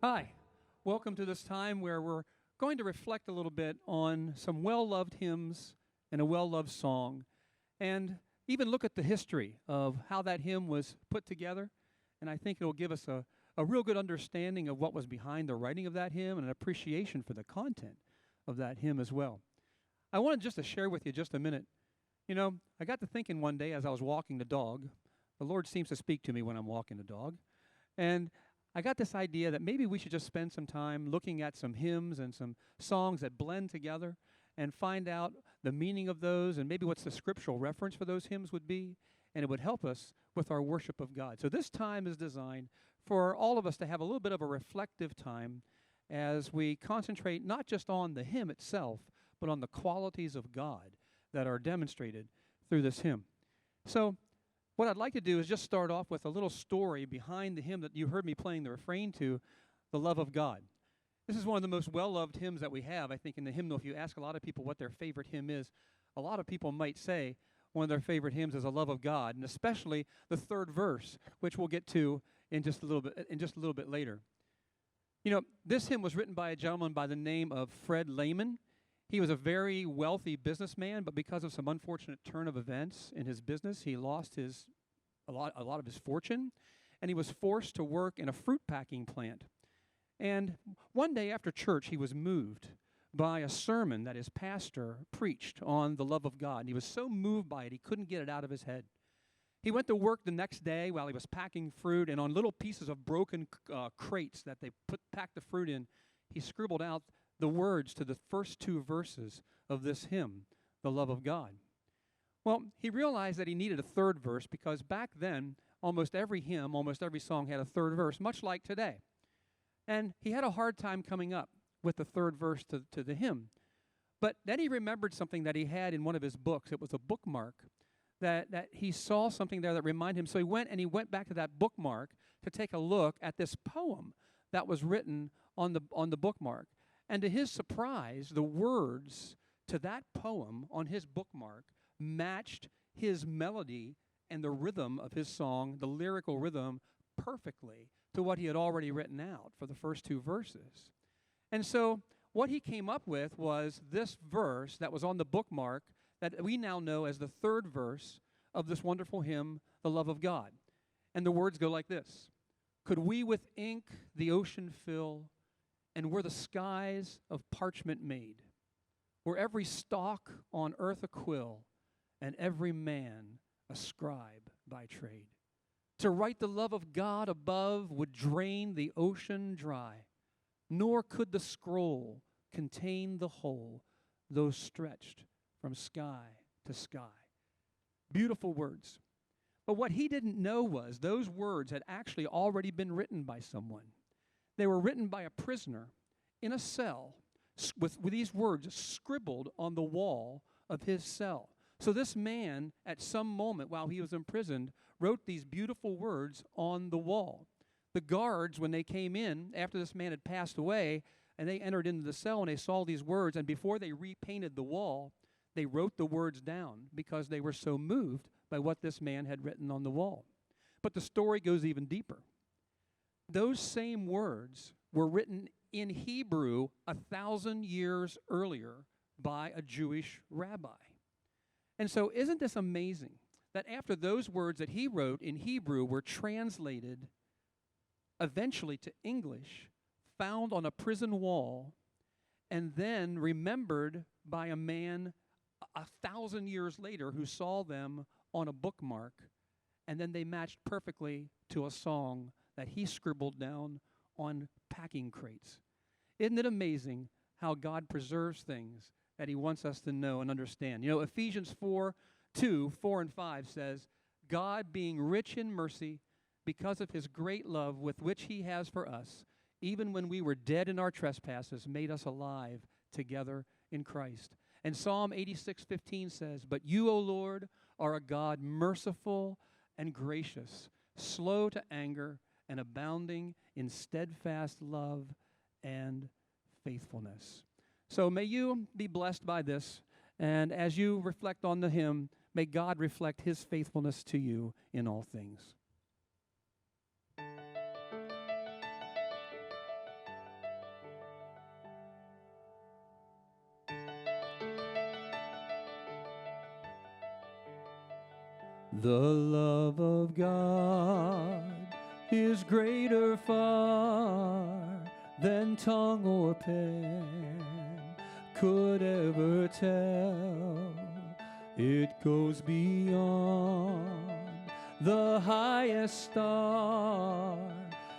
Hi, welcome to this time where we're going to reflect a little bit on some well loved hymns and a well loved song, and even look at the history of how that hymn was put together. And I think it'll give us a real good understanding of what was behind the writing of that hymn and an appreciation for the content of that hymn as well. I wanted just to share with you just a minute. I got to thinking one day as I was walking the dog. The Lord seems to speak to me when I'm walking the dog. And I got this idea that maybe we should just spend some time looking at some hymns and some songs that blend together and find out the meaning of those and maybe what's the scriptural reference for those hymns would be, and it would help us with our worship of God. So this time is designed for all of us to have a little bit of a reflective time as we concentrate not just on the hymn itself, but on the qualities of God that are demonstrated through this hymn. So what I'd like to do is just start off with a little story behind the hymn that you heard me playing the refrain to, The Love of God. This is one of the most well-loved hymns that we have, I think, in the hymnal. If you ask a lot of people what their favorite hymn is, a lot of people might say one of their favorite hymns is The Love of God, and especially the third verse, which we'll get to in just a little bit later. This hymn was written by a gentleman by the name of Fred Lehman. He was a very wealthy businessman, but because of some unfortunate turn of events in his business, he lost a lot of his fortune, and he was forced to work in a fruit packing plant. And one day after church, he was moved by a sermon that his pastor preached on the love of God. And he was so moved by it, he couldn't get it out of his head. He went to work the next day while he was packing fruit, and on little pieces of broken crates that they packed the fruit in, he scribbled out the words to the first two verses of this hymn, The Love of God. Well, he realized that he needed a third verse because back then, almost every hymn, almost every song had a third verse, much like today. And he had a hard time coming up with the third verse to the hymn. But then he remembered something that he had in one of his books. It was a bookmark that he saw something there that reminded him. So he went back to that bookmark to take a look at this poem that was written on the bookmark. And to his surprise, the words to that poem on his bookmark matched his melody and the rhythm of his song, the lyrical rhythm, perfectly to what he had already written out for the first two verses. And so what he came up with was this verse that was on the bookmark that we now know as the third verse of this wonderful hymn, The Love of God. And the words go like this: Could we with ink the ocean fill, and were the skies of parchment made, were every stalk on earth a quill, and every man a scribe by trade, to write the love of God above would drain the ocean dry, nor could the scroll contain the whole, though stretched from sky to sky. Beautiful words. But what he didn't know was those words had actually already been written by someone. They were written by a prisoner in a cell with these words scribbled on the wall of his cell. So this man, at some moment while he was imprisoned, wrote these beautiful words on the wall. The guards, when they came in after this man had passed away, and they entered into the cell and they saw these words, and before they repainted the wall, they wrote the words down because they were so moved by what this man had written on the wall. But the story goes even deeper. Those same words were written in Hebrew 1,000 years earlier by a Jewish rabbi. And so isn't this amazing that after those words that he wrote in Hebrew were translated eventually to English, found on a prison wall, and then remembered by a man 1,000 years later who saw them on a bookmark, and then they matched perfectly to a song that he scribbled down on packing crates. Isn't it amazing how God preserves things that he wants us to know and understand? Ephesians 4 and 5 says, God being rich in mercy because of his great love with which he has for us, even when we were dead in our trespasses, made us alive together in Christ. And Psalm 86:15 says, But you, O Lord, are a God merciful and gracious, slow to anger, and abounding in steadfast love and faithfulness. So may you be blessed by this, and as you reflect on the hymn, may God reflect his faithfulness to you in all things. The love of God is greater far than tongue or pen could ever tell. It goes beyond the highest star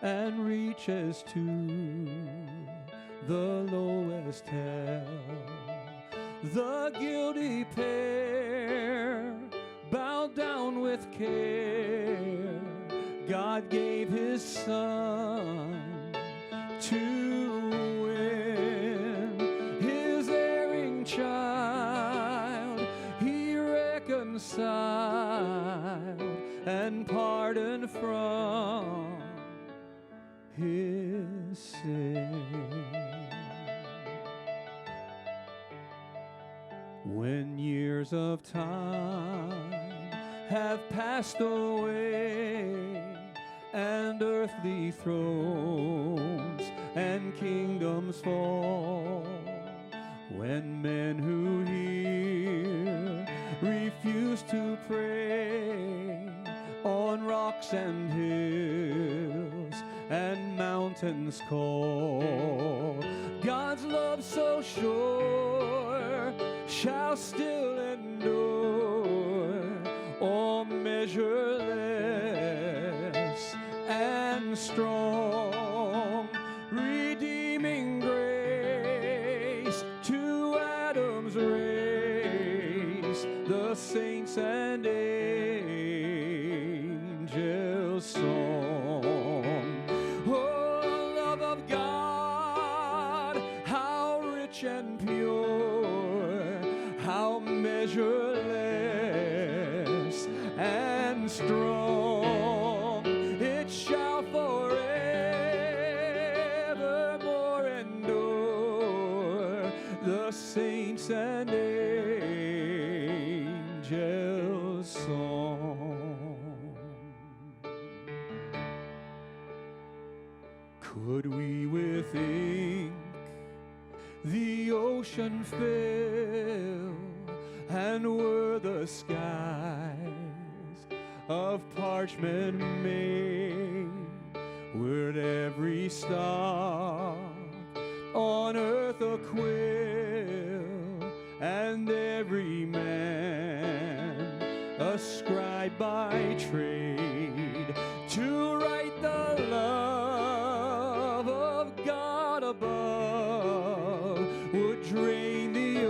and reaches to the lowest hell. The guilty pair bowed down with care. God gave his Son to win his erring child. He reconciled and pardoned from his sin. When years of time have passed away, and earthly thrones and kingdoms fall, when men who hear refuse to pray on rocks and hills and mountains call, God's love so sure shall still endure, all measureless and strong, redeeming grace to Adam's race, the saints and angels' song. Oh, love of God, how rich and pure, how measureless and strong, it shall forevermore endure, the saints and angels' song. Could we with ink the ocean fill, and were the skies of parchment made, would every star on earth a quill, and every man a scribe by trade, to write the love of God above, would drain the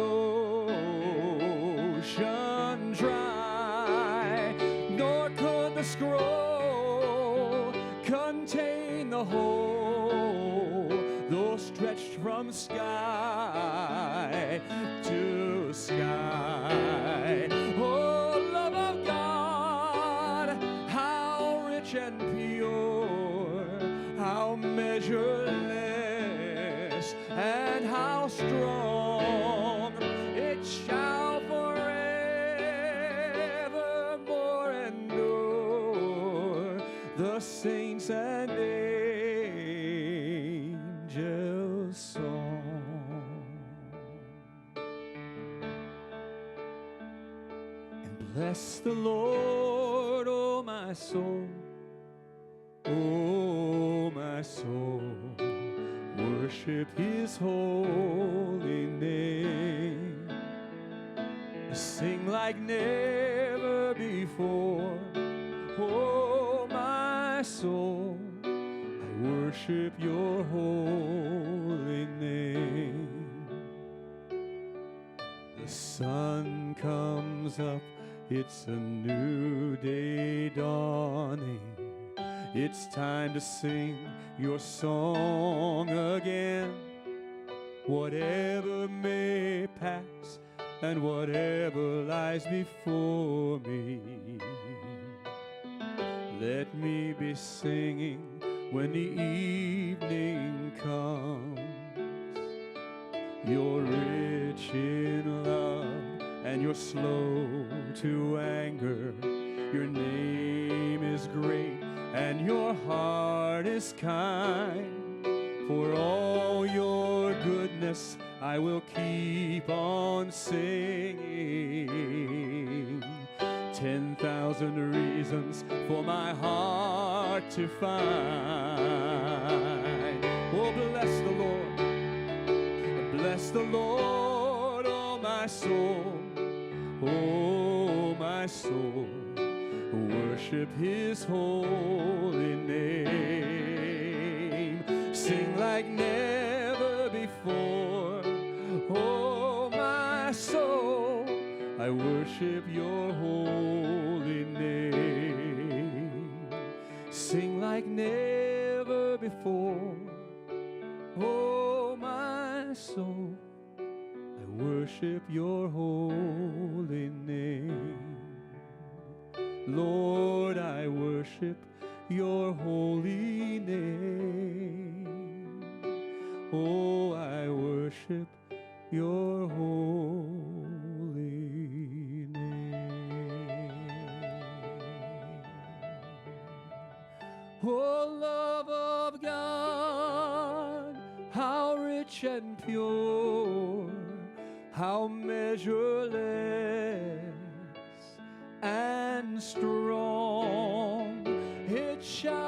ocean dry, nor could the scroll contain the whole, though stretched from sky to sky. Oh, love of God, how rich and pure, how measureless and how strong, it shall forevermore endure, the saints and angels' song. And bless the Lord, O my soul, O my soul, worship his holy name. Sing like never before, oh my soul, I worship your holy name. The sun comes up, it's a new day dawning. It's time to sing your song again. Whatever may pass and whatever lies before me, let me be singing when the evening comes. You're rich in love and you're slow to anger. Your name is great and your heart is kind. For all your goodness I will keep on singing. 10,000 thousand reasons for my heart to find. Oh, bless the Lord. Bless the Lord, oh my soul. Oh, my soul. Worship his holy name. Sing like never before. Oh, my soul, I worship your holy name. Sing like never before. Oh, my soul, I worship your holy name. Lord, I worship your holy name. Oh, I worship your holy name. Oh, love of God, how rich and pure, how measureless and strong, it shines